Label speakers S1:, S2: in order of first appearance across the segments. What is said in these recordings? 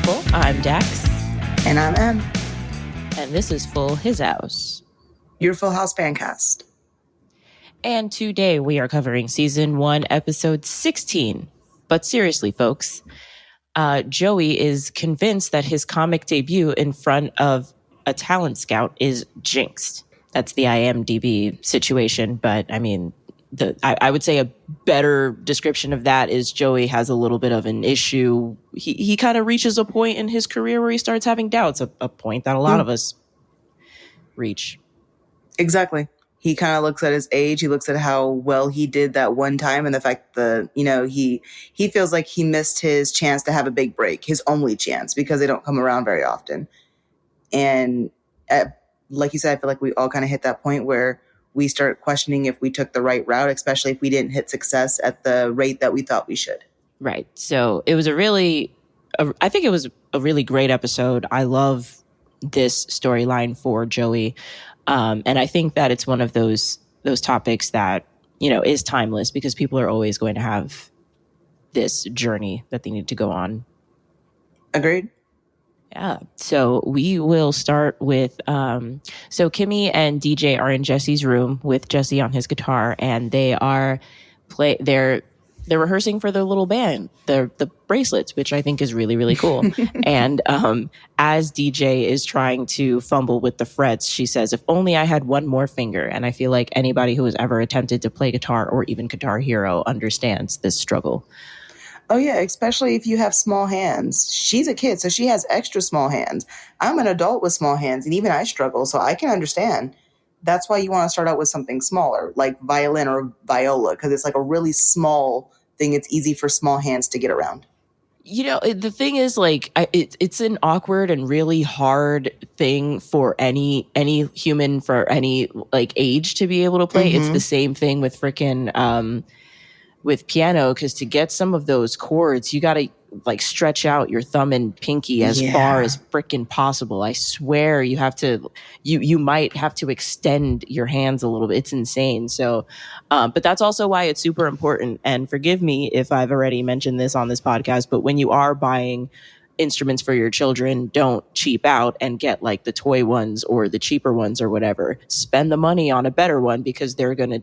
S1: people. I'm Dax.
S2: And I'm Em.
S1: And this is Full His House.
S2: Your Full House Fancast.
S1: And today we are covering Season 1, Episode 16. But seriously, folks, Joey is convinced that his comic debut in front of a talent scout is jinxed. That's the IMDb situation, but I mean, I would say a better description of that is Joey has a little bit of an issue. He kind of reaches a point in his career where he starts having doubts, a point that a lot of us reach.
S2: Exactly. He kind of looks at his age. He looks at how well he did that one time, and the fact that he feels like he missed his chance to have a big break, his only chance, because they don't come around very often. And like you said, I feel like we all kind of hit that point where we start questioning if we took the right route, especially if we didn't hit success at the rate that we thought we should.
S1: Right. So it was I think it was a really great episode. I love this storyline for Joey. And I think that it's one of those topics that, is timeless because people are always going to have this journey that they need to go on.
S2: Agreed.
S1: Yeah. So we will start with, so Kimmy and DJ are in Jesse's room with Jesse on his guitar, and they're rehearsing for their little band, the Bracelets, which I think is really, really cool. And as DJ is trying to fumble with the frets, she says, "If only I had one more finger." And I feel like anybody who has ever attempted to play guitar or even Guitar Hero understands this struggle.
S2: Oh, yeah, especially if you have small hands. She's a kid, so she has extra small hands. I'm an adult with small hands, and even I struggle, so I can understand. That's why you want to start out with something smaller, like violin or viola, because it's like a really small thing. It's easy for small hands to get around.
S1: The thing is, like, it's an awkward and really hard thing for any human for any like age to be able to play. Mm-hmm. It's the same thing with freaking with piano, because to get some of those chords, you got to like stretch out your thumb and pinky as far as freaking possible. I swear you have to, you might have to extend your hands a little bit. It's insane. So, but that's also why it's super important. And forgive me if I've already mentioned this on this podcast, but when you are buying instruments for your children, don't cheap out and get like the toy ones or the cheaper ones or whatever. Spend the money on a better one, because they're going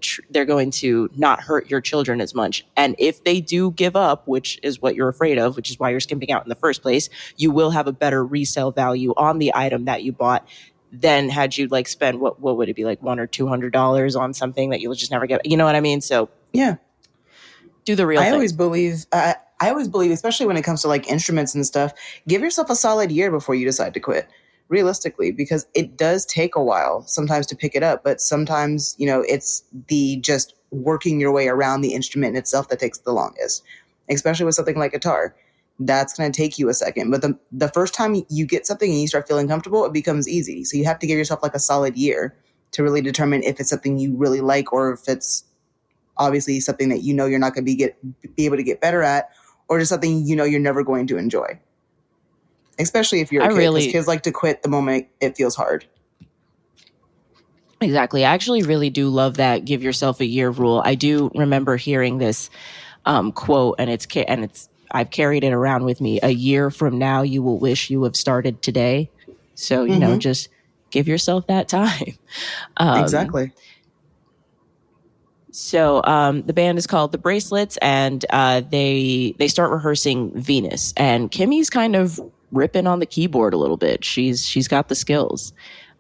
S1: to not hurt your children as much. And if they do give up, which is what you're afraid of, which is why you're skimping out in the first place, you will have a better resale value on the item that you bought than had you like spend what would it be, like $100 or $200 on something that you'll just never get. You know what I mean? So
S2: yeah,
S1: do the real thing.
S2: I always believe, especially when it comes to like instruments and stuff, give yourself a solid year before you decide to quit, realistically, because it does take a while sometimes to pick it up. But sometimes, it's the just working your way around the instrument itself that takes the longest, especially with something like guitar. That's going to take you a second. But the first time you get something and you start feeling comfortable, it becomes easy. So you have to give yourself like a solid year to really determine if it's something you really like, or if it's obviously something that you're not going to be able to get better at, or just something you're never going to enjoy. Especially if you're a kid, because kids like to quit the moment it feels hard.
S1: Exactly. I actually really do love that give yourself a year rule. I do remember hearing this quote, and I've carried it around with me. A year from now, you will wish you have started today. So, just give yourself that time.
S2: Exactly.
S1: So the band is called the Bracelets, and they start rehearsing Venus. And Kimmy's kind of ripping on the keyboard a little bit. She's got the skills.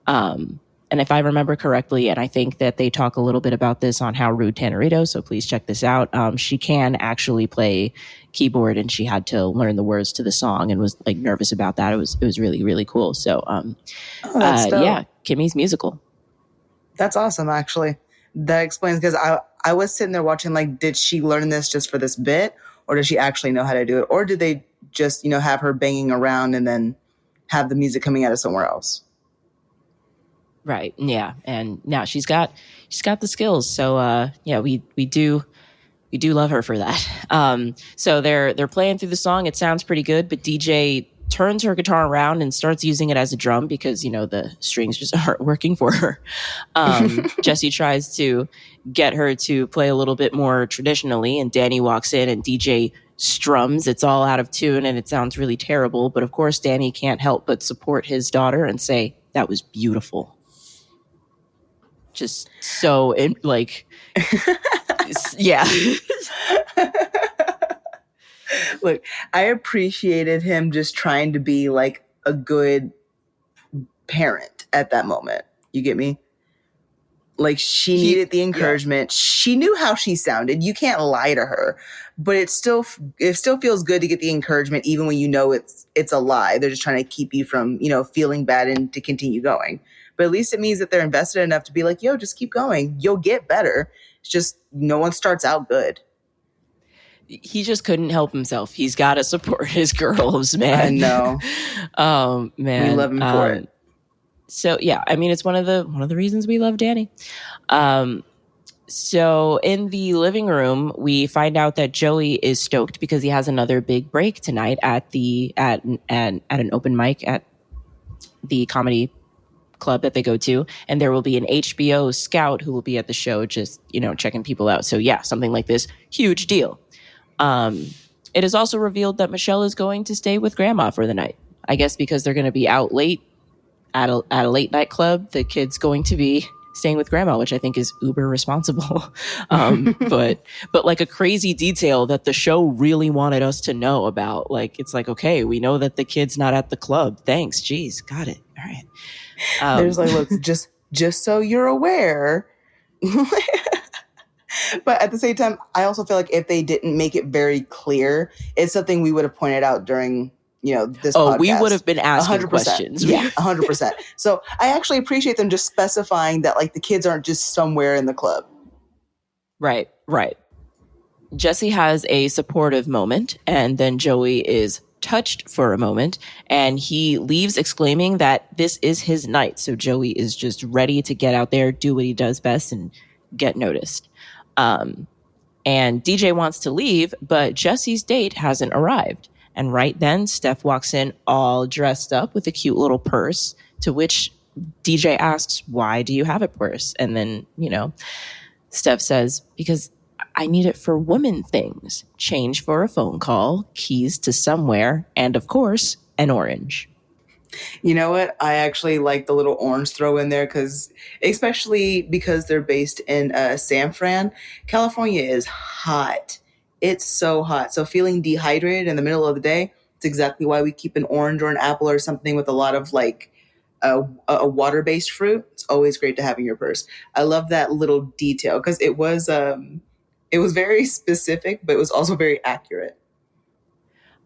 S1: And if I remember correctly, and I think that they talk a little bit about this on How Rude Tannerito, so please check this out. She can actually play keyboard, and she had to learn the words to the song and was like nervous about that. It was really, really cool. So Kimmy's musical.
S2: That's awesome, actually. That explains, because I was sitting there watching, like, did she learn this just for this bit, or does she actually know how to do it? Or did they just, have her banging around and then have the music coming out of somewhere else?
S1: Right. Yeah. And now she's got the skills. So, we do love her for that. So they're playing through the song. It sounds pretty good, but DJ turns her guitar around and starts using it as a drum because, the strings just aren't working for her. Jesse tries to get her to play a little bit more traditionally, and Danny walks in, and DJ strums. It's all out of tune and it sounds really terrible. But of course, Danny can't help but support his daughter and say, that was beautiful. Just so, yeah.
S2: Look, I appreciated him just trying to be like a good parent at that moment. You get me? Like she needed the encouragement. Yeah. She knew how she sounded. You can't lie to her, but it still feels good to get the encouragement, even when you know it's a lie. They're just trying to keep you from, feeling bad and to continue going. But at least it means that they're invested enough to be like, yo, just keep going. You'll get better. It's just no one starts out good.
S1: He just couldn't help himself. He's got to support his girls, man.
S2: I know.
S1: Man,
S2: we love him for it.
S1: So yeah, I mean, it's one of the reasons we love Danny. So in the living room, we find out that Joey is stoked because he has another big break tonight at an open mic at the comedy club that they go to, and there will be an HBO scout who will be at the show, just checking people out. So yeah, something like this, huge deal. It is also revealed that Michelle is going to stay with Grandma for the night. I guess because they're going to be out late at a late night club, the kid's going to be staying with Grandma, which I think is uber responsible. But like a crazy detail that the show really wanted us to know about. Like, it's like, okay, we know that the kid's not at the club. Thanks. Jeez. Got it. All right.
S2: There's like, look, just so you're aware. But at the same time, I also feel like if they didn't make it very clear, it's something we would have pointed out during this podcast.
S1: We would have been asking
S2: 100%.
S1: Questions.
S2: Yeah, 100%. So I actually appreciate them just specifying that like the kids aren't just somewhere in the club.
S1: Right. Jesse has a supportive moment, and then Joey is touched for a moment, and he leaves exclaiming that this is his night. So Joey is just ready to get out there, do what he does best, and get noticed. And DJ wants to leave, but Jesse's date hasn't arrived. And right then, Steph walks in all dressed up with a cute little purse, to which DJ asks, why do you have a purse? And then, Steph says, because I need it for woman things. Change for a phone call, keys to somewhere, and of course, an orange.
S2: You know what? I actually like the little orange throw in there especially because they're based in San Fran. California is hot. It's so hot. So feeling dehydrated in the middle of the day, it's exactly why we keep an orange or an apple or something with a lot of like a water-based fruit. It's always great to have in your purse. I love that little detail because it was very specific, but it was also very accurate.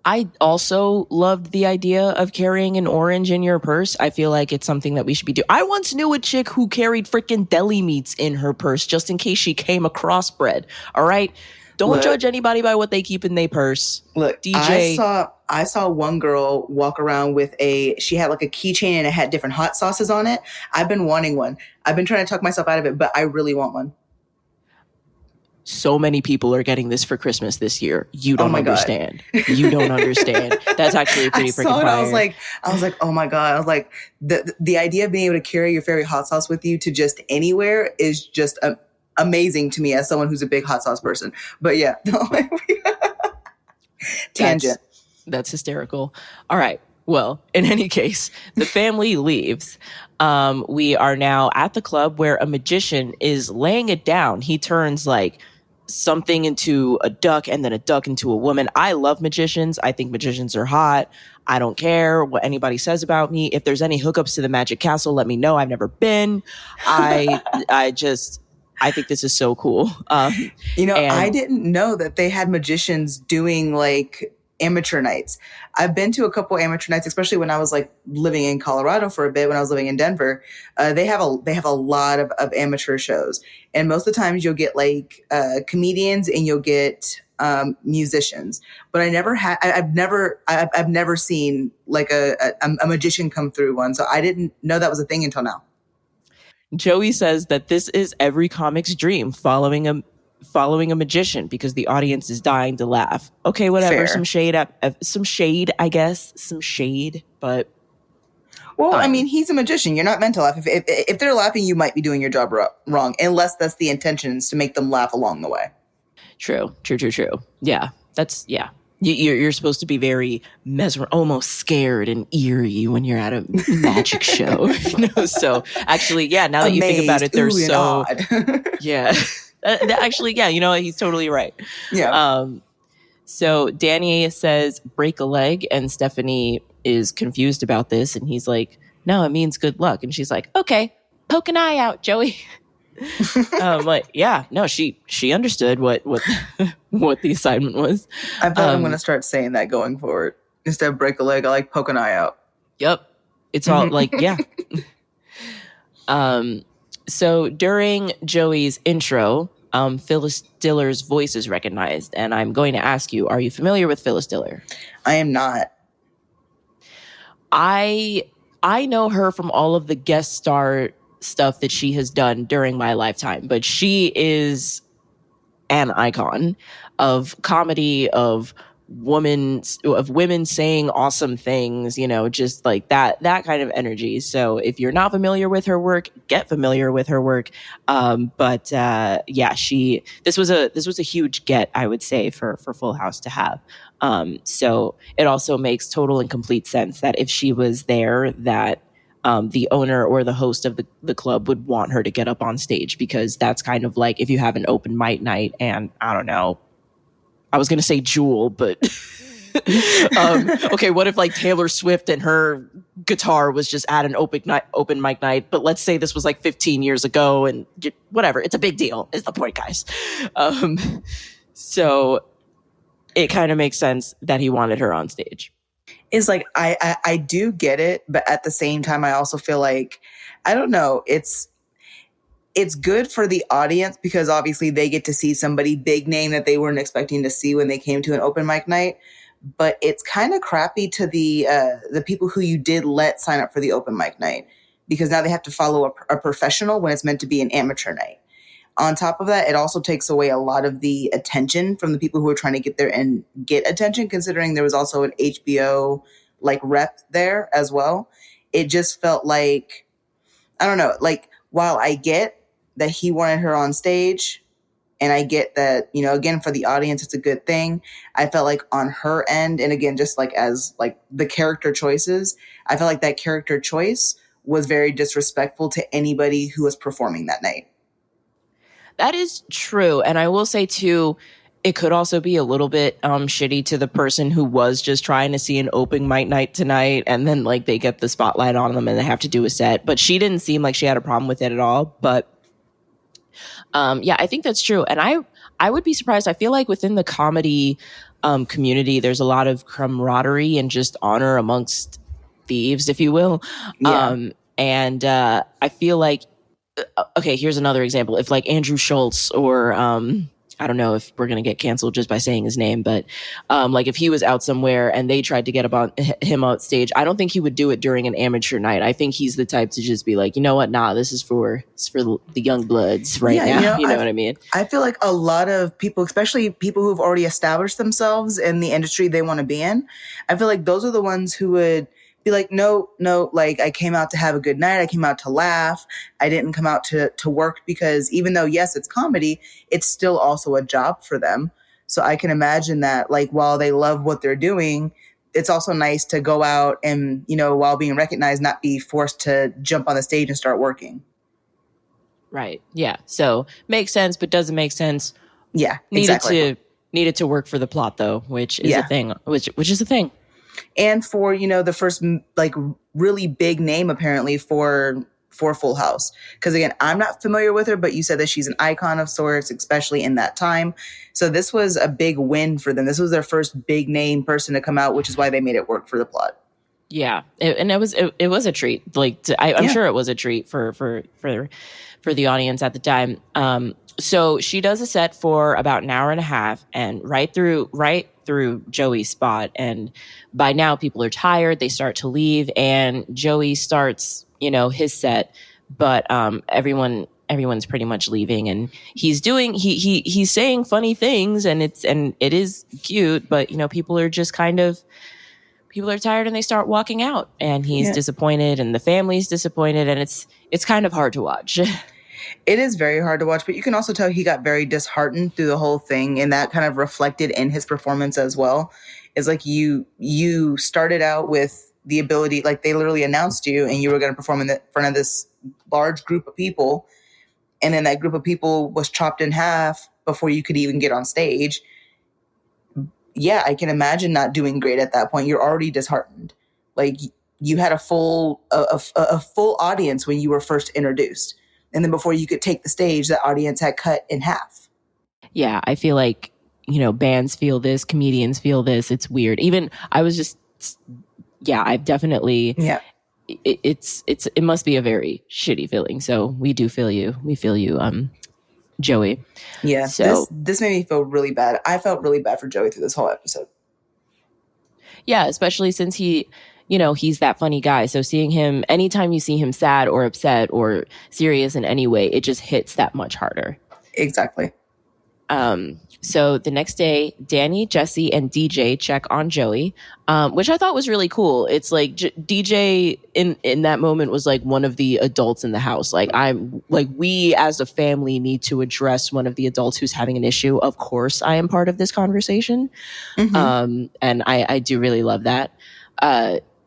S1: I also loved the idea of carrying an orange in your purse. I feel like it's something that we should be doing. I once knew a chick who carried freaking deli meats in her purse just in case she came across bread. All right? Don't judge anybody by what they keep in their purse.
S2: Look, DJ. I saw one girl walk around with she had like a keychain and it had different hot sauces on it. I've been wanting one. I've been trying to talk myself out of it, but I really want one.
S1: So many people are getting this for Christmas this year. You don't understand. You don't understand. That's actually pretty freaking fire.
S2: I was like, oh my God. I was like, the idea of being able to carry your favorite hot sauce with you to just anywhere is just amazing to me as someone who's a big hot sauce person. But yeah. Tangent.
S1: That's hysterical. All right. Well, in any case, the family leaves. We are now at the club where a magician is laying it down. He turns like something into a duck and then a duck into a woman. I love magicians. I think magicians are hot. I don't care what anybody says about me. If there's any hookups to the Magic Castle, let me know. I've never been. I think this is so cool.
S2: I didn't know that they had magicians doing like amateur nights. I've been to a couple amateur nights, especially when I was like living in Colorado for a bit, when I was living in Denver. They have a lot of amateur shows. And most of the times you'll get like comedians and you'll get musicians. But I've never seen like a magician come through one. So I didn't know that was a thing until now.
S1: Joey says that this is every comic's dream, following a magician, because the audience is dying to laugh. Okay, whatever. Fair. Some shade, I guess. Some shade, but
S2: well, I mean, he's a magician. You're not meant to laugh. If they're laughing, you might be doing your job wrong, unless that's the intention, is to make them laugh along the way.
S1: True. Yeah, You're supposed to be very almost scared and eerie when you're at a magic show. So actually, yeah, now that you think about it, they're so
S2: odd.
S1: Yeah. Actually, yeah, he's totally right.
S2: Yeah.
S1: So Danny says break a leg, and Stephanie is confused about this, and he's like, no, it means good luck. And she's like, okay, poke an eye out, Joey. Like, yeah, no, she understood what what the assignment was.
S2: I bet I'm going to start saying that going forward. Instead of break a leg, I like poke an eye out.
S1: Yep. It's all like, yeah. So during Joey's intro, Phyllis Diller's voice is recognized, and I'm going to ask you, are you familiar with Phyllis Diller?
S2: I am not.
S1: I know her from all of the guest star stuff that she has done during my lifetime, but she is an icon of comedy, of women saying awesome things, just like that kind of energy. So if you're not familiar with her work, get familiar with her work. But yeah, this was a huge get, I would say, for Full House to have. So it also makes total and complete sense that if she was there, that the owner or the host of the club would want her to get up on stage, because that's kind of like if you have an open mic night and, I don't know, I was going to say Jewel, but okay, what if like Taylor Swift and her guitar was just at an open mic night, but let's say this was like 15 years ago, and whatever, it's a big deal is the point, guys. So it kind of makes sense that he wanted her on stage.
S2: Is like, I do get it, but at the same time, I also feel like, I don't know, it's good for the audience because obviously they get to see somebody big name that they weren't expecting to see when they came to an open mic night. But it's kind of crappy to the people who you did let sign up for the open mic night, because now they have to follow a professional when it's meant to be an amateur night. On top of that, it also takes away a lot of the attention from the people who are trying to get there and get attention, considering there was also an HBO like rep there as well. It just felt like, I don't know, like, while I get that he wanted her on stage, and I get that, again, for the audience, it's a good thing, I felt like on her end, and again, just like as like the character choices, I felt like that character choice was very disrespectful to anybody who was performing that night.
S1: That is true. And I will say, too, it could also be a little bit shitty to the person who was just trying to see an open mic night tonight, and then like they get the spotlight on them and they have to do a set. But she didn't seem like she had a problem with it at all. But yeah, I think that's true. And I would be surprised. I feel like within the comedy community, there's a lot of camaraderie and just honor amongst thieves, if you will.
S2: Yeah.
S1: And I feel like, okay, here's another example. If like Andrew Schultz or I don't know if we're going to get canceled just by saying his name, but like if he was out somewhere and they tried to get him on stage, I don't think he would do it during an amateur night. I think he's the type to just be like, you know what? Nah, this is for the young bloods right now. You know what I mean?
S2: I feel like a lot of people, especially people who've already established themselves in the industry they want to be in, I feel like those are the ones who would be like, no, like I came out to have a good night. I came out to laugh. I didn't come out to work, because even though, yes, it's comedy, it's still also a job for them. So I can imagine that, like, while they love what they're doing, it's also nice to go out and, while being recognized, not be forced to jump on the stage and start working.
S1: Right. Yeah. So makes sense, but doesn't make sense.
S2: Yeah, exactly.
S1: Needed to work for the plot, though, which is a thing, which is a thing.
S2: And for, the first like really big name apparently for Full House. Because again, I'm not familiar with her, but you said that she's an icon of sorts, especially in that time. So this was a big win for them. This was their first big name person to come out, which is why they made it work for the plot.
S1: Yeah, and it was a treat. Like I'm sure it was a treat for the audience at the time. So she does a set for about an hour and a half, and right through Joey's spot. And by now people are tired. They start to leave, and Joey starts, his set, but everyone's pretty much leaving, and he's saying funny things, and it is cute, but people are tired and they start walking out, and he's disappointed, and the family's disappointed, and it's kind of hard to watch.
S2: It is very hard to watch, but you can also tell he got very disheartened through the whole thing, and that kind of reflected in his performance as well. It's like you started out with the ability, like they literally announced you, and you were going to perform in front of this large group of people, and then that group of people was chopped in half before you could even get on stage. Yeah, I can imagine not doing great at that point. You're already disheartened. Like you had a full audience when you were first introduced, and then before you could take the stage, the audience had cut in half.
S1: Yeah, I feel like, you know, bands feel this, comedians feel this. It's weird. Even I was just, yeah, I've definitely,
S2: Yeah.
S1: It must be a very shitty feeling. So we do feel you. We feel you, Joey.
S2: Yeah.
S1: So
S2: this made me feel really bad. I felt really bad for Joey through this whole episode.
S1: yeah, especially since he, you know, he's that funny guy. So seeing him, anytime you see him sad or upset or serious in any way, it just hits that much harder.
S2: Exactly.
S1: So the next day, Danny, Jesse, and DJ check on Joey, which I thought was really cool. It's like DJ in that moment was like one of the adults in the house. Like I'm like, we as a family need to address one of the adults who's having an issue. Of course, I am part of this conversation. Mm-hmm. And I do really love that.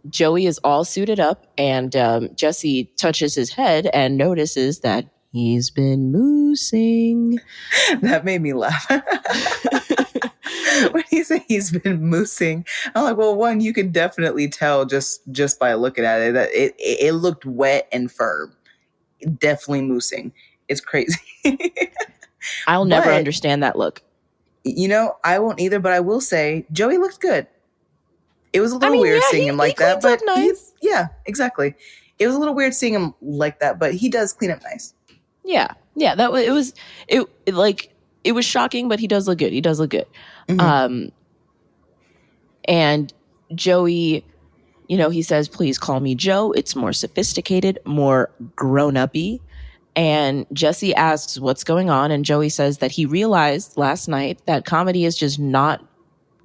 S1: Joey is all suited up, and Jesse touches his head and notices that he's been moosing.
S2: That made me laugh. When he said he's been moosing, I'm like, well, one, you can definitely tell just by looking at it that it looked wet and firm. Definitely moosing. It's crazy.
S1: I'll never understand that look.
S2: You know, I won't either, but I will say Joey looked good. It was a little weird seeing him like that, but
S1: nice.
S2: Yeah, exactly. It was a little weird seeing him like that, but he does clean up nice.
S1: Yeah, that it was shocking, but he does look good. Mm-hmm. And Joey, you know, he says, "Please call me Joe. It's more sophisticated, more grown-up-y." And Jesse asks what's going on, and Joey says that he realized last night that comedy is just not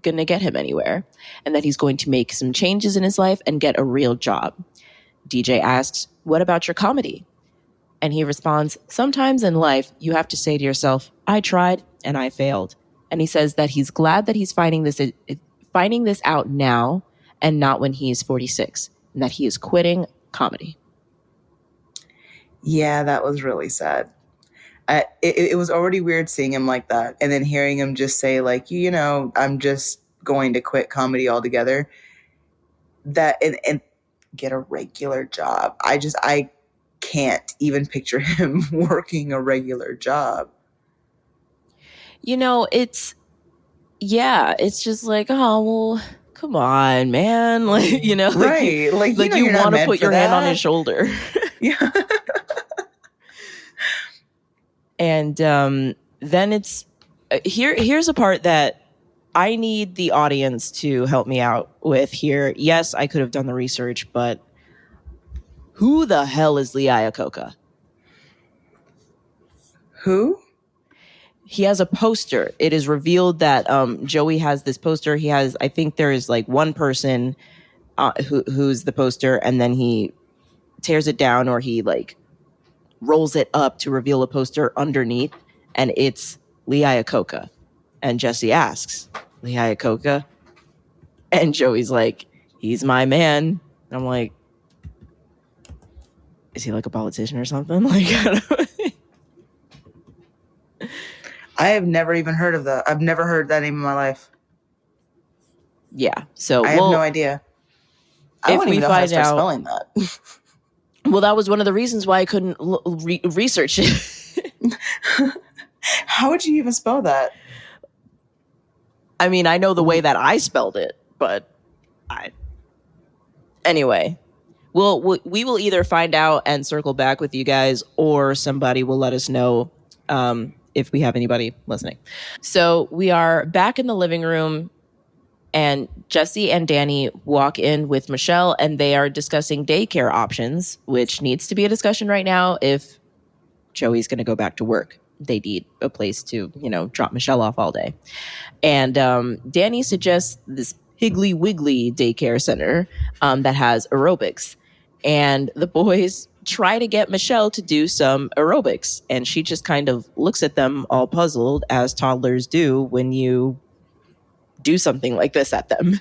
S1: going to get him anywhere, and that he's going to make some changes in his life and get a real job. DJ asks, "What about your comedy?" And he responds, "Sometimes in life, you have to say to yourself, I tried and I failed." And he says that he's glad that he's finding this out now and not when he's 46, and that he is quitting comedy.
S2: Yeah, that was really sad. It was already weird seeing him like that, and then hearing him just say, like, you know, I'm just going to quit comedy altogether. That and get a regular job. I can't even picture him working a regular job.
S1: You know, it's just like, oh, well, come on, man. Like, you know,
S2: right.
S1: Like you want to put your hand on his shoulder.
S2: Yeah.
S1: And then it's here's a part that I need the audience to help me out with here. Yes, I could have done the research, but who the hell is Lee Iacocca?
S2: Who?
S1: He has a poster. It is revealed that Joey has this poster. He has, I think there is like one person who's the poster, and then he tears it down, or he like rolls it up to reveal a poster underneath, and it's Lee Iacocca. And Jesse asks, "Lee Iacocca?" And Joey's like, "He's my man." And I'm like, is he like a politician or something? Like,
S2: I have never even heard of that. I've never heard that name in my life.
S1: Yeah. So
S2: I have no idea. I don't even know how to start spelling that.
S1: Well, that was one of the reasons why I couldn't research it.
S2: How would you even spell that?
S1: I mean, I know the way that I spelled it, but anyway, we will either find out and circle back with you guys, or somebody will let us know if we have anybody listening. So we are back in the living room, and Jesse and Danny walk in with Michelle, and they are discussing daycare options, which needs to be a discussion right now if Joey's going to go back to work. They need a place to, you know, drop Michelle off all day. And Danny suggests this Piggly Wiggly daycare center that has aerobics. And the boys try to get Michelle to do some aerobics. And she just kind of looks at them all puzzled, as toddlers do when you do something like this at them.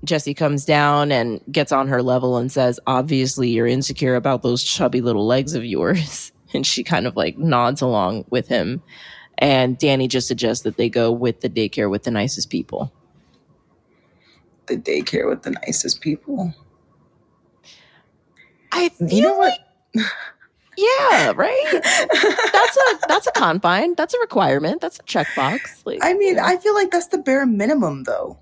S1: Jessie comes down and gets on her level and says, obviously you're insecure about those chubby little legs of yours. And she kind of like nods along with him. And Danny just suggests that they go with the daycare with the nicest people.
S2: The daycare with the nicest people.
S1: I feel like, yeah, right? That's a confine. That's a requirement. That's a checkbox.
S2: Like, I mean, I feel like that's the bare minimum, though.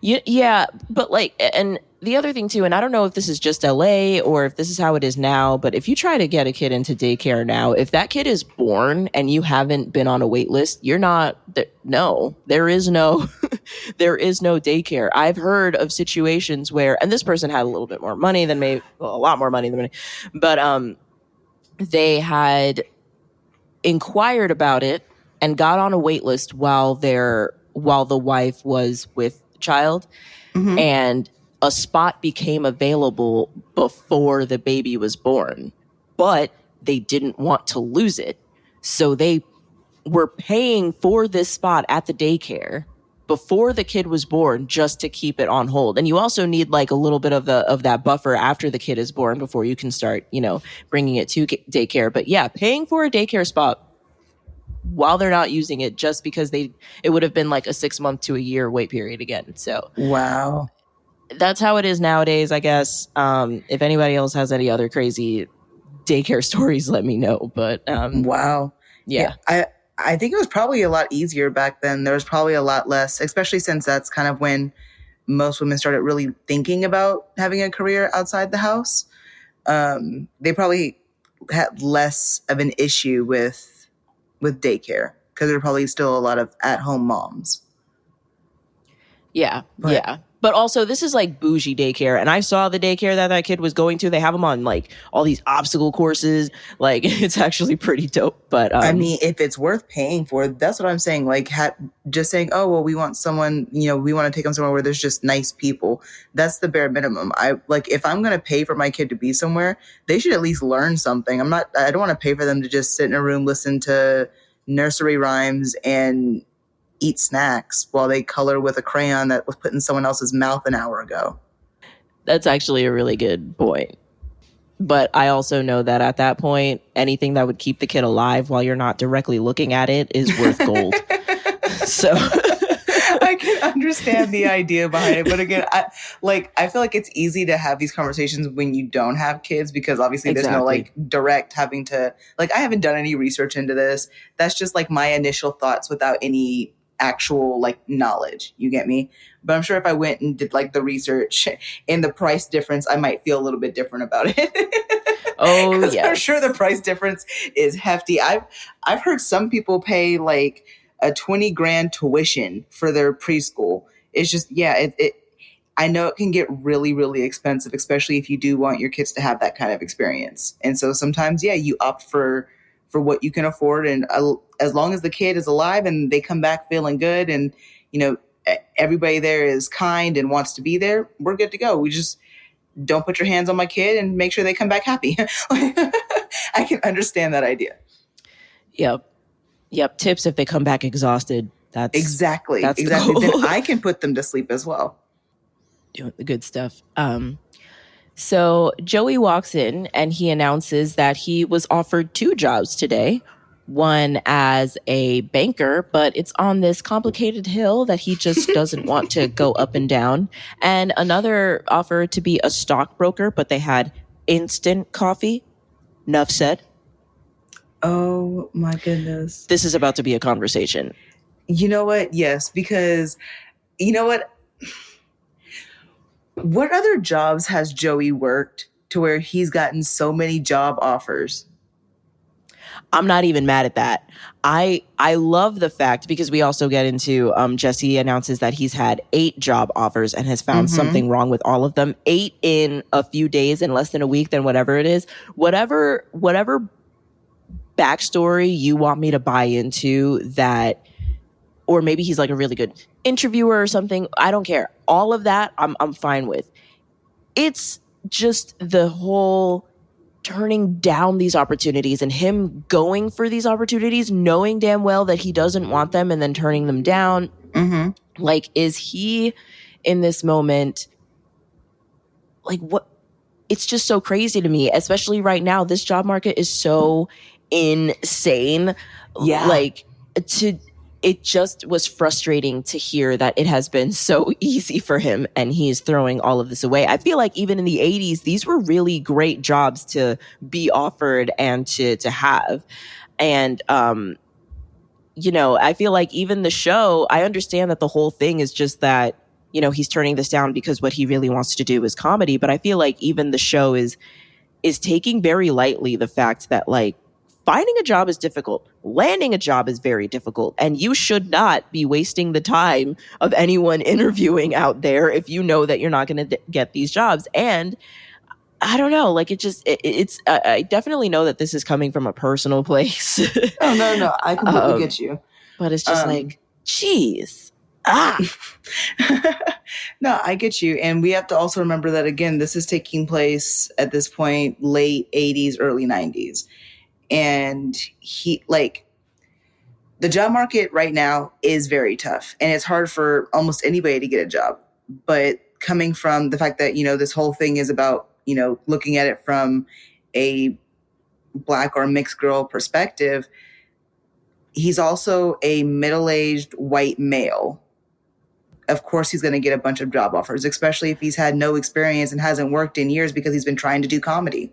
S1: Yeah, but like, and the other thing too, and I don't know if this is just LA or if this is how it is now, but if you try to get a kid into daycare now, if that kid is born and you haven't been on a wait list, you're not, no, there is no, there is no daycare. I've heard of situations where, and this person had a little bit more money than me, well, a lot more money than me, but they had inquired about it and got on a wait list while the wife was with child, and a spot became available before the baby was born, but they didn't want to lose it, so they were paying for this spot at the daycare before the kid was born just to keep it on hold. And you also need like a little bit of that buffer after the kid is born before you can start, bringing it to daycare. But yeah, paying for a daycare spot while they're not using it just because it would have been like a 6 month to a year wait period again. So
S2: wow, that's
S1: how it is nowadays, I guess. If anybody else has any other crazy daycare stories, let me know. But
S2: wow,
S1: yeah.
S2: I think it was probably a lot easier back then. There was probably a lot less, especially since that's kind of when most women started really thinking about having a career outside the house. They probably had less of an issue with daycare because there are probably still a lot of at-home moms.
S1: Yeah, But also, this is like bougie daycare, and I saw the daycare that kid was going to. They have them on like all these obstacle courses. Like, it's actually pretty dope. But
S2: I mean, if it's worth paying for, that's what I'm saying. Like, just saying, oh well, we want someone, we want to take them somewhere where there's just nice people. That's the bare minimum. If I'm gonna pay for my kid to be somewhere, they should at least learn something. I don't want to pay for them to just sit in a room, listen to nursery rhymes, and eat snacks while they color with a crayon that was put in someone else's mouth an hour ago.
S1: That's actually a really good point. But I also know that at that point, anything that would keep the kid alive while you're not directly looking at it is worth gold. So
S2: I can understand the idea behind it. But again, I feel like it's easy to have these conversations when you don't have kids, because obviously there's no like direct having to, like, I haven't done any research into this. That's just like my initial thoughts without any actual like knowledge. You get me? But I'm sure if I went and did like the research and the price difference, I might feel a little bit different about it.
S1: Oh, yes.
S2: I'm sure the price difference is hefty. I've heard some people pay like a $20,000 tuition for their preschool. It's just, I know it can get really, really expensive, especially if you do want your kids to have that kind of experience. And so sometimes, you opt for what you can afford. And as long as the kid is alive and they come back feeling good and, everybody there is kind and wants to be there, we're good to go. We just don't put your hands on my kid and make sure they come back happy. I can understand that idea.
S1: Yep. Tips if they come back exhausted. That's
S2: exactly.
S1: Then
S2: I can put them to sleep as well.
S1: Doing the good stuff. So Joey walks in and he announces that he was offered 2 jobs today. One as a banker, but it's on this complicated hill that he just doesn't want to go up and down. And another offer to be a stockbroker, but they had instant coffee. Nuff said.
S2: Oh my goodness.
S1: This is about to be a conversation.
S2: You know what? Yes, because you know what? What other jobs has Joey worked to where he's gotten so many job offers?
S1: I'm not even mad at that. I love the fact, because we also get into Jesse announces that he's had 8 job offers and has found something wrong with all of them. 8 in a few days, in less than a week, then whatever it is. Whatever backstory you want me to buy into that, or maybe he's like a really good interviewer or something. I don't care. All of that I'm fine with. It's just the whole turning down these opportunities and him going for these opportunities, knowing damn well that he doesn't want them and then turning them down.
S2: Mm-hmm.
S1: Like, is he in this moment? Like, what? It's just so crazy to me, especially right now. This job market is so insane.
S2: Yeah.
S1: Like, it just was frustrating to hear that it has been so easy for him and he's throwing all of this away. I feel like even in the 80s, these were really great jobs to be offered and to have. And you know, I feel like even the show, I understand that the whole thing is just that, you know, he's turning this down because what he really wants to do is comedy, but I feel like even the show is taking very lightly the fact that, like, finding a job is difficult, landing a job is very difficult, and you should not be wasting the time of anyone interviewing out there if you know that you're not going to get these jobs. And I don't know, like, it's I definitely know that this is coming from a personal place.
S2: Oh, no, I completely get you.
S1: But it's just like, geez. Ah.
S2: No, I get you. And we have to also remember that, again, this is taking place at this point, late 80s, early 90s. And the job market right now is very tough. And it's hard for almost anybody to get a job. But coming from the fact that, you know, this whole thing is about, you know, looking at it from a Black or mixed girl perspective, he's also a middle-aged white male. Of course, he's going to get a bunch of job offers, especially if he's had no experience and hasn't worked in years because he's been trying to do comedy.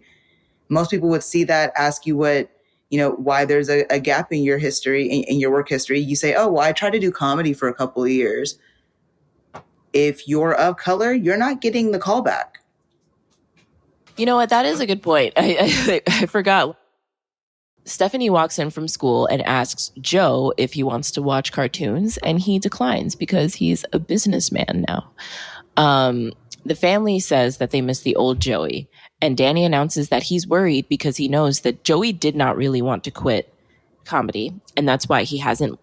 S2: Most people would see that, ask you what, you know, why there's a gap in your history, in your work history. You say, oh, well, I tried to do comedy for a couple of years. If you're of color, you're not getting the call back.
S1: You know what? That is a good point. I forgot. Stephanie walks in from school and asks Joe if he wants to watch cartoons, and he declines because he's a businessman now. The family says that they miss the old Joey, and Danny announces that he's worried because he knows that Joey did not really want to quit comedy, and that's why he hasn't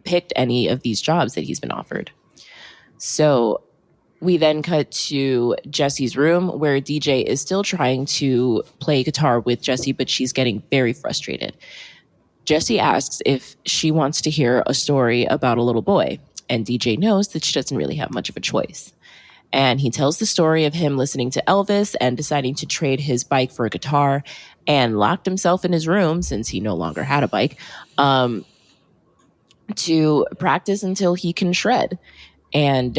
S1: picked any of these jobs that he's been offered. So we then cut to Jesse's room where DJ is still trying to play guitar with Jesse, but she's getting very frustrated. Jesse asks if she wants to hear a story about a little boy, and DJ knows that she doesn't really have much of a choice. And he tells the story of him listening to Elvis and deciding to trade his bike for a guitar and locked himself in his room, since he no longer had a bike, to practice until he can shred. And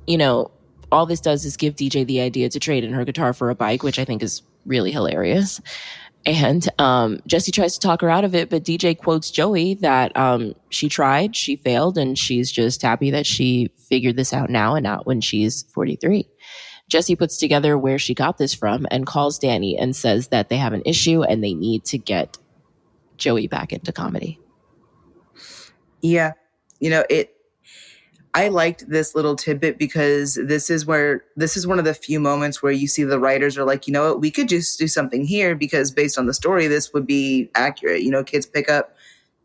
S1: you know, all this does is give DJ the idea to trade in her guitar for a bike, which I think is really hilarious. And Jesse tries to talk her out of it, but DJ quotes Joey that she tried, she failed, and she's just happy that she figured this out now and not when she's 43. Jesse puts together where she got this from and calls Danny and says that they have an issue and they need to get Joey back into comedy.
S2: Yeah. You know, I liked this little tidbit because this is one of the few moments where you see the writers are like, you know what, we could just do something here because based on the story, this would be accurate. You know, kids pick up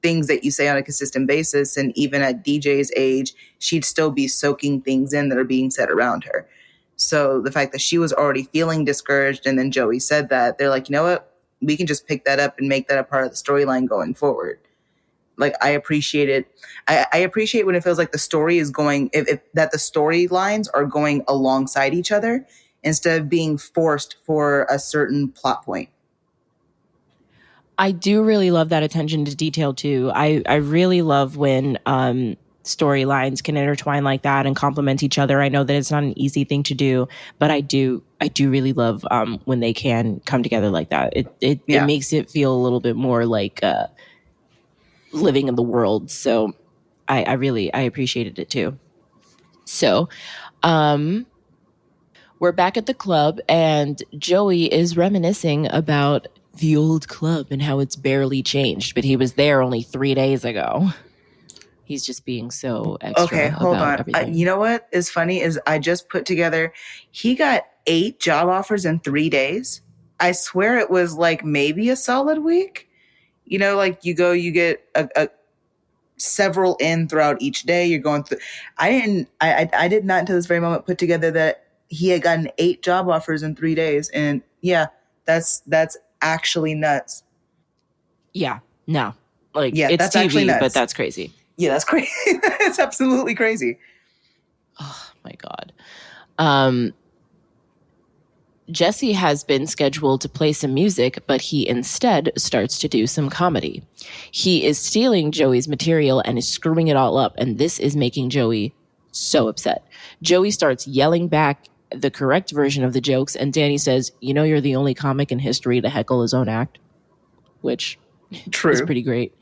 S2: things that you say on a consistent basis. And even at DJ's age, she'd still be soaking things in that are being said around her. So the fact that she was already feeling discouraged and then Joey said that, they're like, you know what, we can just pick that up and make that a part of the storyline going forward. Like, I appreciate it. I appreciate when it feels like the story is going, that the storylines are going alongside each other instead of being forced for a certain plot point.
S1: I do really love that attention to detail too. I really love when storylines can intertwine like that and complement each other. I know that it's not an easy thing to do, but I do really love when they can come together like that. It makes it feel a little bit more like living in the world. So I appreciated it too. So we're back at the club and Joey is reminiscing about the old club and how it's barely changed, but he was there only 3 days ago. He's just being so extra.
S2: Okay, hold on. You know what is funny is I just put together, he got 8 job offers in 3 days. I swear it was like maybe a solid week. You know, like you get a several in throughout each day. You're going through. I did not until this very moment put together that he had gotten 8 job offers in 3 days, and yeah, that's actually nuts.
S1: Yeah, no, like
S2: Yeah,
S1: it's
S2: that's actually
S1: TV, but
S2: nuts.
S1: that's crazy.
S2: Yeah, that's crazy. It's absolutely crazy.
S1: Oh my God. Um, Jesse has been scheduled to play some music, but he instead starts to do some comedy. He is stealing Joey's material and is screwing it all up, and this is making Joey so upset. Joey starts yelling back the correct version of the jokes, and Danny says, "You know, you're the only comic in history to heckle his own act," which is
S2: True.
S1: pretty great.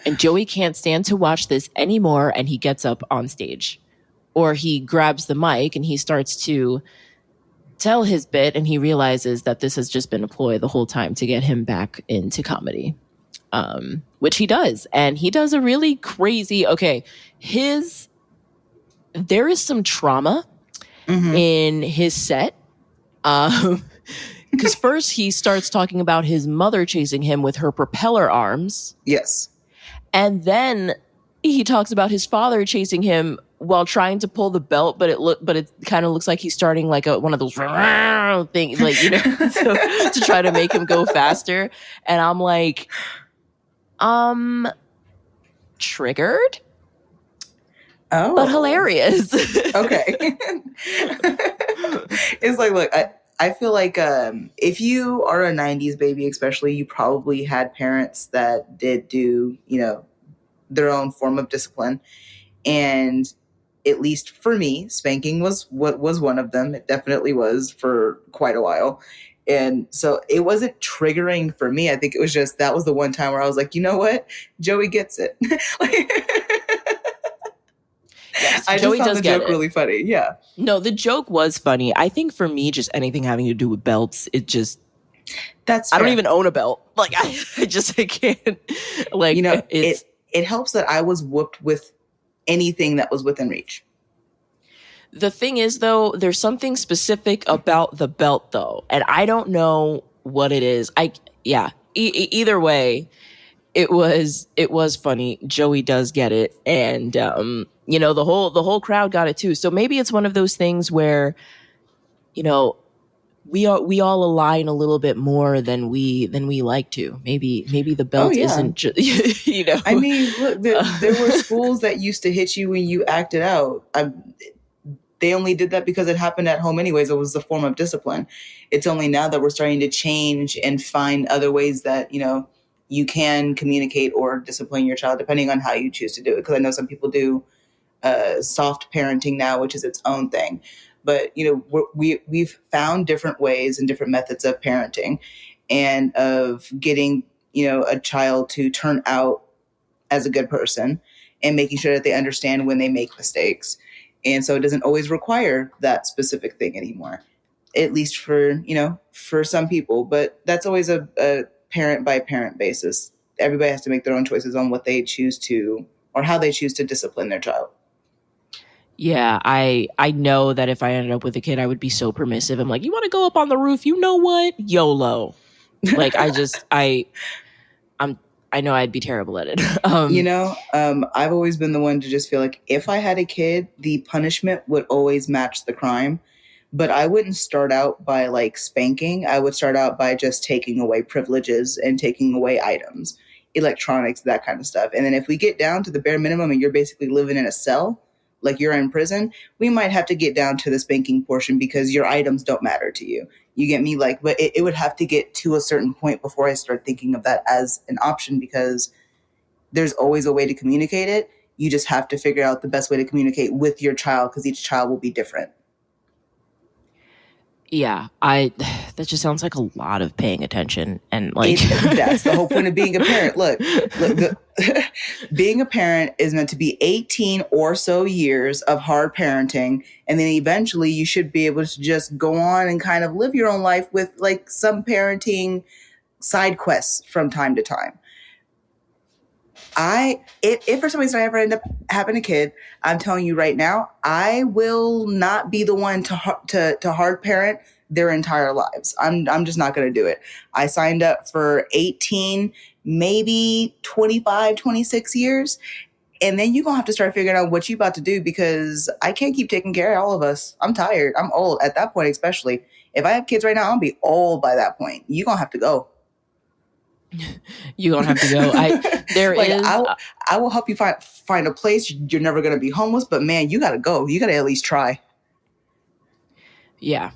S1: And Joey can't stand to watch this anymore, and he gets up on stage. Or he grabs the mic and he starts to tell his bit, and he realizes that this has just been a ploy the whole time to get him back into comedy, which he does. And he does a really crazy, there is some trauma in his set. Because first he starts talking about his mother chasing him with her propeller arms.
S2: Yes.
S1: And then he talks about his father chasing him while trying to pull the belt, but it kind of looks like he's starting like one of those things, like, you know, to try to make him go faster. And I'm like, triggered, but hilarious.
S2: Okay. It's like, look, I feel like if you are a 90s baby, especially, you probably had parents that did do, you know, their own form of discipline. And at least for me, spanking was one of them. It definitely was for quite a while. And so it wasn't triggering for me. I think it was just, that was the one time where I was like, you know what? Joey gets it.
S1: Yes,
S2: I
S1: Joey
S2: just found
S1: does
S2: the
S1: get
S2: joke
S1: it.
S2: really funny. Yeah.
S1: No, the joke was funny. I think for me, just anything having to do with belts, it just,
S2: that's
S1: fair. I
S2: fair.
S1: don't even own a belt. Like, I can't. Like,
S2: you know, it helps that I was whooped with anything that was within reach.
S1: The thing is, though, there's something specific about the belt, though, and I don't know what it is. Either way, it was funny. Joey does get it, and you know, the whole crowd got it too. So maybe it's one of those things where, you know, we all align a little bit more than we like to. Maybe the belt isn't just, you know.
S2: I mean, look, there were schools that used to hit you when you acted out. They only did that because it happened at home anyways. It was a form of discipline. It's only now that we're starting to change and find other ways that, you know, you can communicate or discipline your child depending on how you choose to do it. Because I know some people do soft parenting now, which is its own thing. But, you know, we've found different ways and different methods of parenting and of getting, you know, a child to turn out as a good person and making sure that they understand when they make mistakes. And so it doesn't always require that specific thing anymore, at least for, you know, for some people. But that's always a parent by parent basis. Everybody has to make their own choices on what they choose to, or how they choose to discipline their child.
S1: Yeah, I know that if I ended up with a kid, I would be so permissive. I'm like, you want to go up on the roof? You know what? YOLO. Like, I know I'd be terrible at it.
S2: You know, I've always been the one to just feel like if I had a kid, the punishment would always match the crime. But I wouldn't start out by like spanking. I would start out by just taking away privileges and taking away items, electronics, that kind of stuff. And then if we get down to the bare minimum and you're basically living in a cell, like you're in prison, we might have to get down to the spanking portion because your items don't matter to you. You get me? Like, but it would have to get to a certain point before I start thinking of that as an option, because there's always a way to communicate it. You just have to figure out the best way to communicate with your child, because each child will be different.
S1: Yeah, that just sounds like a lot of paying attention, and like
S2: that's the whole point of being a parent. Look, being a parent is meant to be 18 or so years of hard parenting, and then eventually you should be able to just go on and kind of live your own life with like some parenting side quests from time to time. If for some reason I ever end up having a kid, I'm telling you right now, I will not be the one to hard parent their entire lives. I'm just not going to do it. I signed up for 18, maybe 25, 26 years. And then you're going to have to start figuring out what you about to do, because I can't keep taking care of all of us. I'm tired. I'm old at that point, especially. If I have kids right now, I'll be old by that point. You're going to have to go.
S1: You don't have to go.
S2: I will help you find a place. You're never going to be homeless, but man, you got to go. You got to at least try.
S1: Yeah.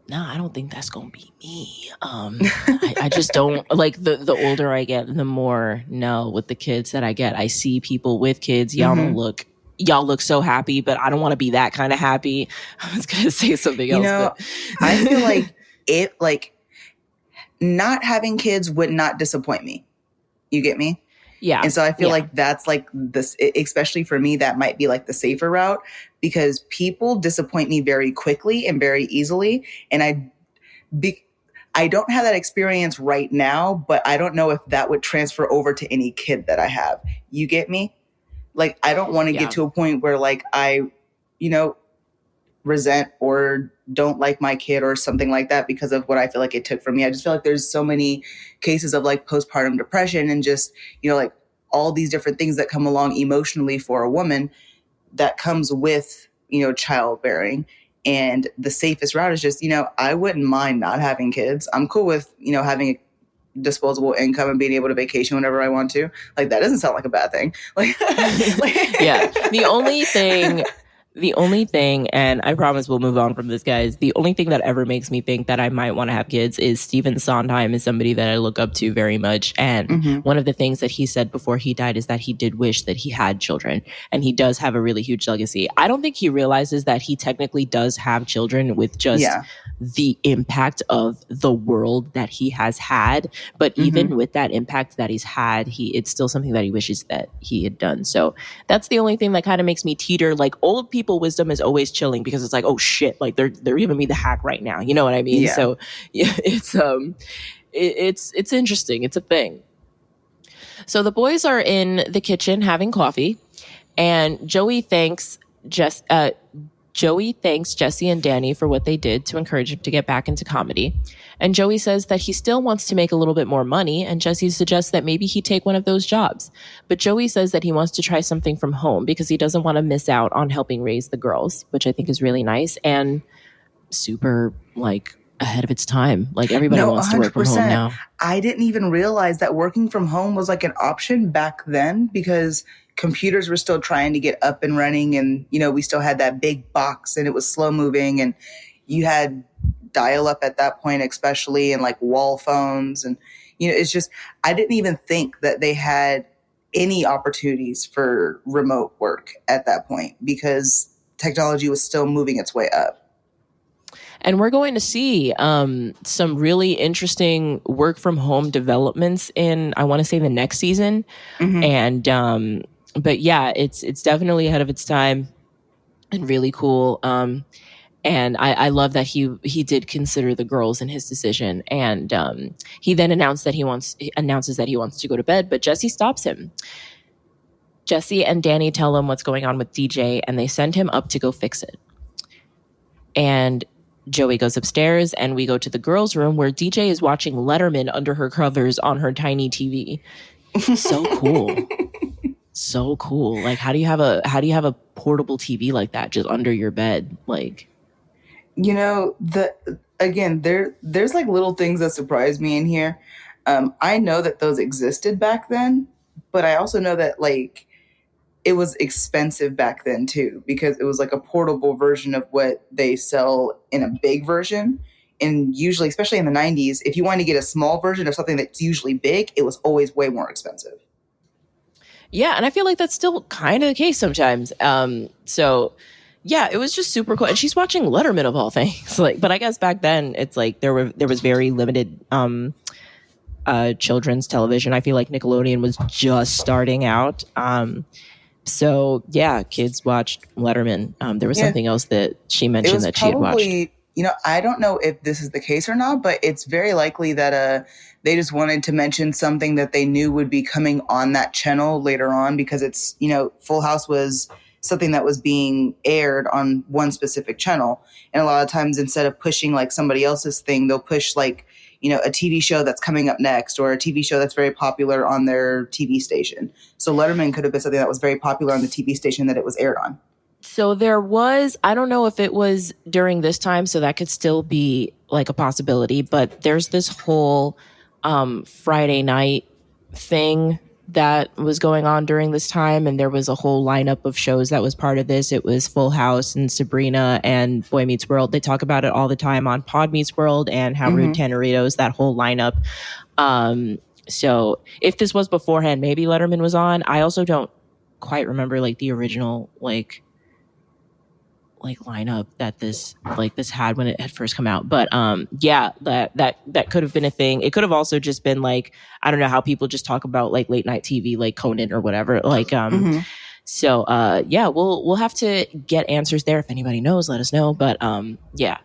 S1: No, I don't think that's gonna be me. I just don't like the older I get, the more with the kids that I get. I see people with kids. Y'all look so happy, but I don't want to be that kind of happy. I was gonna say something else. But
S2: I feel like not having kids would not disappoint me. You get me?
S1: Yeah.
S2: And so I feel like that's like this, especially for me, that might be like the safer route, because people disappoint me very quickly and very easily. And I don't have that experience right now, but I don't know if that would transfer over to any kid that I have. You get me? Like, I don't want to get to a point where like I, resent or don't like my kid or something like that because of what I feel like it took from me. I just feel like there's so many cases of like postpartum depression and just, like all these different things that come along emotionally for a woman that comes with, childbearing. And the safest route is just, I wouldn't mind not having kids. I'm cool with, having a disposable income and being able to vacation whenever I want to. Like, that doesn't sound like a bad thing. Like,
S1: yeah. The only thing, and I promise we'll move on from this, guys, the only thing that ever makes me think that I might want to have kids is Stephen Sondheim is somebody that I look up to very much. And one of the things that he said before he died is that he did wish that he had children. And he does have a really huge legacy. I don't think he realizes that he technically does have children with just the impact of the world that he has had. But even with that impact that he's had, it's still something that he wishes that he had done. So that's the only thing that kind of makes me teeter. Like, old people wisdom is always chilling because it's like, oh shit, like they're giving me the hack right now. You know what I mean? Yeah. So it's interesting. It's a thing. So the boys are in the kitchen having coffee, and Joey thanks Jesse and Danny for what they did to encourage him to get back into comedy. And Joey says that he still wants to make a little bit more money, and Jesse suggests that maybe he take one of those jobs. But Joey says that he wants to try something from home because he doesn't want to miss out on helping raise the girls, which I think is really nice and super, like, ahead of its time. Like, everybody wants to work from home now.
S2: I didn't even realize that working from home was like an option back then, because computers were still trying to get up and running, and we still had that big box and it was slow moving, and you had dial up at that point, especially, and like wall phones, and it's just, I didn't even think that they had any opportunities for remote work at that point because technology was still moving its way up.
S1: And we're going to see some really interesting work from home developments in, I want to say, the next season. And but yeah, it's definitely ahead of its time and really cool. And I love that he did consider the girls in his decision. And he then announces that he wants to go to bed, but Jesse stops him. Jesse and Danny tell him what's going on with DJ, and they send him up to go fix it. And Joey goes upstairs, and we go to the girls' room where DJ is watching Letterman under her covers on her tiny TV. So cool. So cool. Like, how do you have a portable TV like that just under your bed? Like,
S2: there's like little things that surprise me in here. I know that those existed back then, but I also know that like it was expensive back then too, because it was like a portable version of what they sell in a big version. And usually, especially in the 90s, if you wanted to get a small version of something that's usually big, it was always way more expensive.
S1: Yeah, and I feel like that's still kind of the case sometimes. So yeah, it was just super cool. And she's watching Letterman of all things. Like, but I guess back then it's like there was very limited children's television. I feel like Nickelodeon was just starting out. So yeah, kids watched Letterman. There was something else that she mentioned that she had watched.
S2: I don't know if this is the case or not, but it's very likely that they just wanted to mention something that they knew would be coming on that channel later on, because it's, Full House was something that was being aired on one specific channel. And a lot of times, instead of pushing like somebody else's thing, they'll push like, a TV show that's coming up next, or a TV show that's very popular on their TV station. So Letterman could have been something that was very popular on the TV station that it was aired on.
S1: So there was, I don't know if it was during this time, so that could still be like a possibility, but there's this whole Friday night thing that was going on during this time, and there was a whole lineup of shows that was part of this. It was Full House and Sabrina and Boy Meets World. They talk about it all the time on Pod Meets World and How Rude Tanneritos, that whole lineup. So if this was beforehand, maybe Letterman was on. I also don't quite remember like the original like lineup that this had when it had first come out. But yeah, that could have been a thing. It could have also just been like, I don't know how people just talk about like late night TV, like Conan or whatever. Like so yeah, we'll have to get answers there. If anybody knows, let us know. But yeah.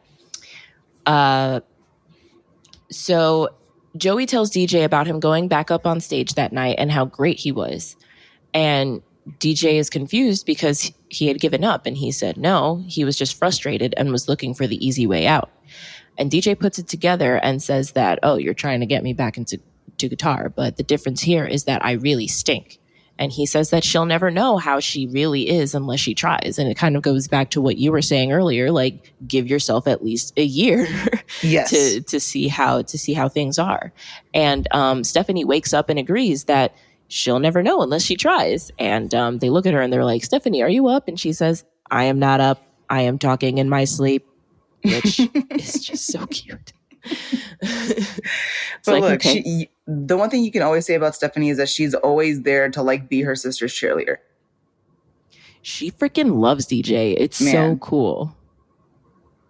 S1: So Joey tells DJ about him going back up on stage that night and how great he was. And DJ is confused because he had given up, and he said no, he was just frustrated and was looking for the easy way out. And DJ puts it together and says that, oh, you're trying to get me back into guitar, but the difference here is that I really stink. And he says that she'll never know how she really is unless she tries. And it kind of goes back to what you were saying earlier, like give yourself at least a year
S2: yes.
S1: to see how things are. And Stephanie wakes up and agrees that she'll never know unless she tries. And they look at her and they're like, Stephanie, are you up? And she says, I am not up. I am talking in my sleep, which is just so cute.
S2: But like, look, okay. The one thing you can always say about Stephanie is that she's always there to like be her sister's cheerleader.
S1: She freaking loves DJ. It's so cool.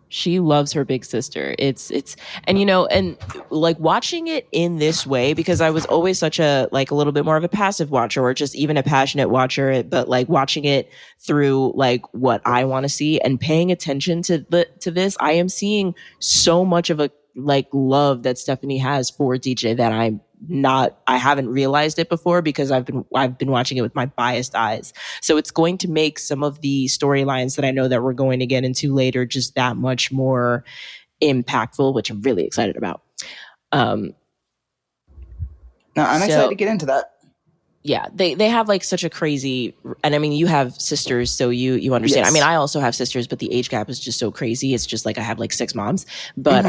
S1: She loves her big sister. It's and and like watching it in this way, because I was always such a little bit more of a passive watcher or just even a passionate watcher, but like watching it through like what I want to see and paying attention to this, I am seeing so much of a love that Stephanie has for DJ that I haven't realized it before because I've been watching it with my biased eyes. So it's going to make some of the storylines that I know that we're going to get into later just that much more impactful, which I'm really excited about.
S2: No, I'm excited to get into that.
S1: Yeah, they have like such a crazy, and I mean, you have sisters, so you understand. Yes. I mean, I also have sisters, but the age gap is just so crazy. It's just like I have like 6 moms, but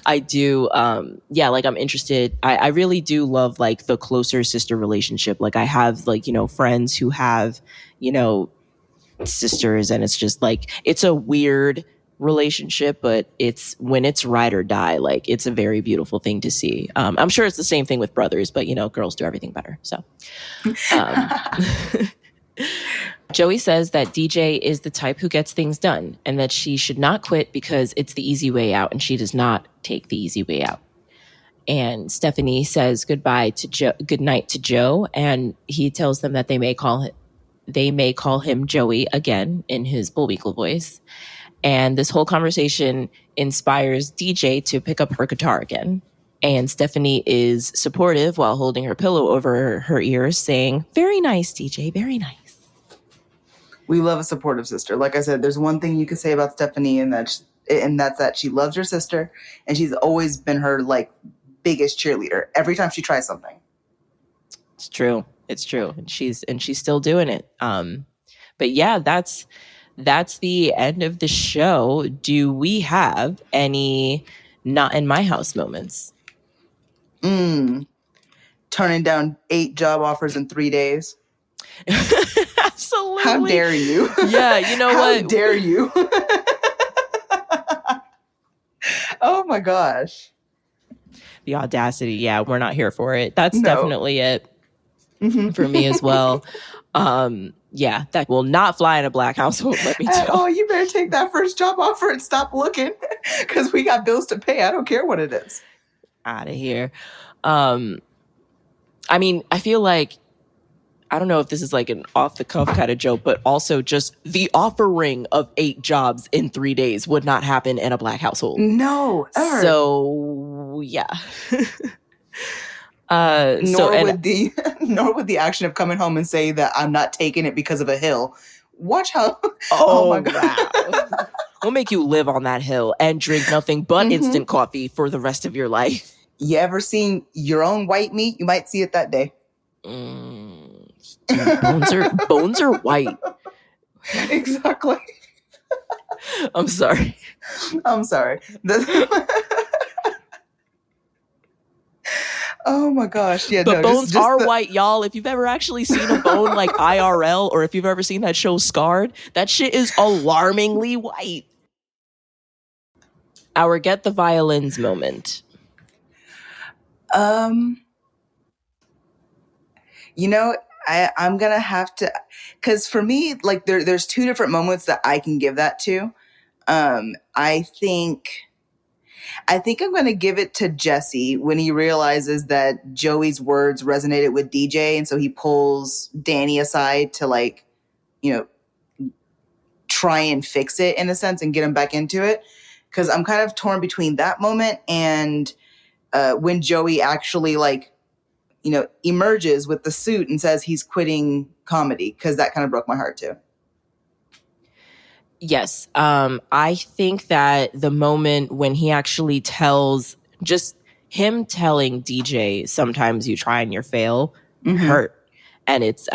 S1: I do, like I'm interested. I really do love like the closer sister relationship. Like I have like friends who have sisters, and it's just like it's a weird relationship, but it's when it's ride or die, like it's a very beautiful thing to see. I'm sure it's the same thing with brothers, but girls do everything better. So Joey says that DJ is the type who gets things done and that she should not quit because it's the easy way out, and she does not take the easy way out. And Stephanie says good night to Joe, and he tells them that they may call him Joey again in his Bullweekle voice. And this whole conversation inspires DJ to pick up her guitar again. And Stephanie is supportive while holding her pillow over her ears, saying, very nice, DJ, very nice.
S2: We love a supportive sister. Like I said, there's one thing you can say about Stephanie, and that's that she loves her sister, and she's always been her like biggest cheerleader every time she tries something.
S1: It's true. It's true. And she's still doing it. But yeah, that's the end of the show. Do we have any not in my house moments?
S2: Turning down 8 job offers in 3 days.
S1: Absolutely.
S2: How dare you?
S1: Yeah, you know what?
S2: How dare you? Oh my gosh.
S1: The audacity. Yeah, we're not here for it. That's definitely it for me as well. Yeah, that will not fly in a black household, let me tell you.
S2: Oh, you better take that first job offer and stop looking because we got bills to pay. I don't care what it is.
S1: Out of here. I mean, I feel like, I don't know if this is like an off-the-cuff kind of joke, but also just the offering of 8 jobs in 3 days would not happen in a black household.
S2: No, ever.
S1: So, yeah.
S2: Nor would the action of coming home and say that I'm not taking it because of a hill. Watch how. Oh my God.
S1: Wow. We'll make you live on that hill and drink nothing but instant coffee for the rest of your life.
S2: You ever seen your own white meat? You might see it that day.
S1: Dude, bones are white.
S2: Exactly.
S1: I'm sorry.
S2: Oh my gosh. Yeah,
S1: but bones are white, y'all. If you've ever actually seen a bone like IRL, or if you've ever seen that show Scarred, that shit is alarmingly white. Our get the violins moment.
S2: You know, I'm gonna have to, because for me, like there's two different moments that I can give that to. I think I'm going to give it to Jesse when he realizes that Joey's words resonated with DJ. And so he pulls Danny aside to, like, you know, try and fix it in a sense and get him back into it. Because I'm kind of torn between that moment and when Joey actually, like, you know, emerges with the suit and says he's quitting comedy, because that kind of broke my heart too.
S1: Yes. I think that the moment when he actually tells, just him telling DJ, sometimes you try and you fail, hurt. And it's,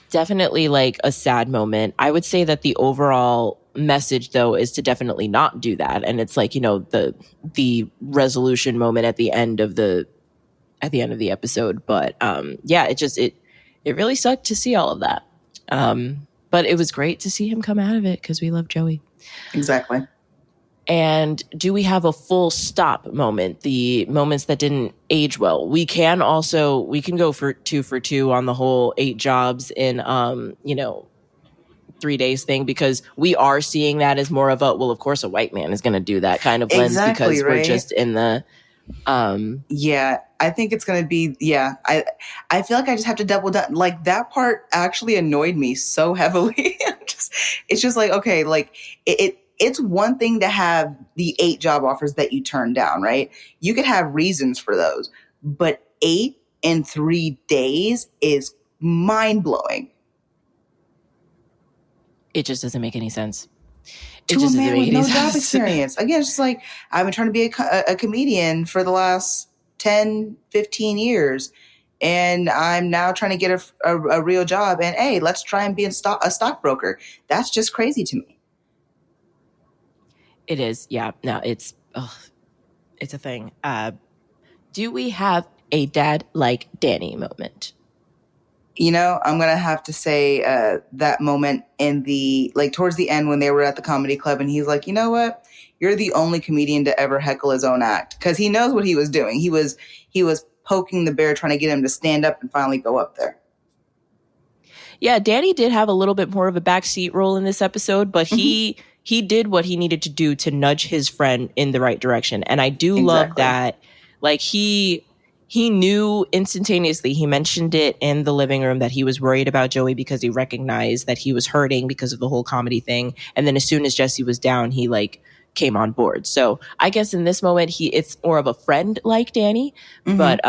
S1: definitely like a sad moment. I would say that the overall message, though, is to definitely not do that. And it's like, you know, the resolution moment at the end of the episode. But it really sucked to see all of that. But it was great to see him come out of it because we love Joey.
S2: Exactly.
S1: And do we have a full stop moment? The moments that didn't age well. We can go for 2 for 2 on the whole 8 jobs in 3 days thing, because we are seeing that as more of a, well, of course a white man is going to do that kind of lens, because we're just in the
S2: I think it's going to be, I feel like I just have to double down. Like, that part actually annoyed me so heavily. It's just like, okay, like it's one thing to have the 8 job offers that you turn down, right? You could have reasons for those, but 8 in 3 days is mind blowing.
S1: It just doesn't make any sense.
S2: To a man with no job experience. Again, it's just like, I've been trying to be a comedian for the last 10, 15 years, and I'm now trying to get a real job, and hey, let's try and be a stockbroker. That's just crazy to me.
S1: It is. Yeah. No, it's a thing. Do we have a dad like Danny moment?
S2: You know, I'm going to have to say that moment in towards the end when they were at the comedy club, and he's like, you know what? You're the only comedian to ever heckle his own act, because he knows what he was doing. He was poking the bear, trying to get him to stand up and finally go up there.
S1: Yeah, Danny did have a little bit more of a backseat role in this episode, but he did what he needed to do to nudge his friend in the right direction. And I do love that. Like, he knew instantaneously, he mentioned it in the living room, that he was worried about Joey because he recognized that he was hurting because of the whole comedy thing. And then as soon as Jesse was down, he like came on board. So I guess in this moment, it's more of a friend like Danny. But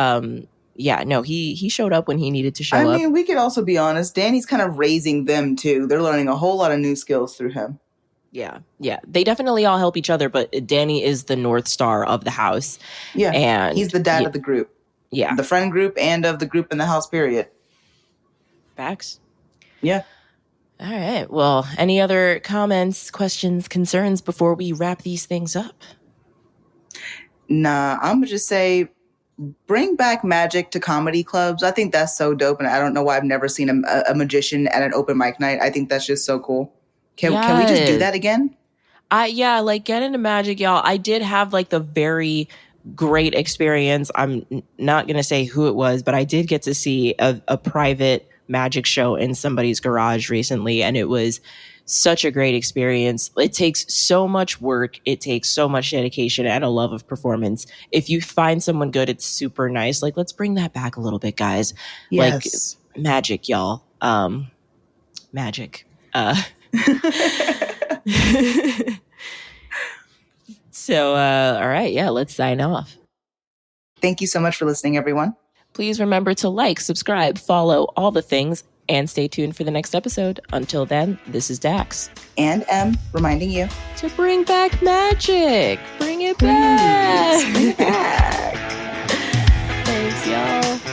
S1: he showed up when he needed to show up.
S2: I mean, we could also be honest. Danny's kind of raising them too. They're learning a whole lot of new skills through him.
S1: Yeah. They definitely all help each other, but Danny is the North Star of the house.
S2: Yeah. And he's the dad of the group.
S1: Yeah.
S2: The friend group and of the group in the house, period.
S1: Facts.
S2: Yeah.
S1: All right. Well, any other comments, questions, concerns before we wrap these things up?
S2: Nah, I'm going to just say, bring back magic to comedy clubs. I think that's so dope. And I don't know why I've never seen a magician at an open mic night. I think that's just so cool. Can we just do that again?
S1: Get into magic, y'all. I did have like the very great experience. I'm not going to say who it was, but I did get to see a private magic show in somebody's garage recently. And it was such a great experience. It takes so much work. It takes so much dedication and a love of performance. If you find someone good, it's super nice. Like, let's bring that back a little bit, guys.
S2: Yes.
S1: Like, magic, y'all. Magic. So, all right. Yeah, let's sign off.
S2: Thank you so much for listening, everyone.
S1: Please remember to like, subscribe, follow, all the things. And stay tuned for the next episode. Until then, this is Dax.
S2: And M, reminding you
S1: to bring back magic. Bring it back.
S2: Bring it back.
S1: Thanks, y'all.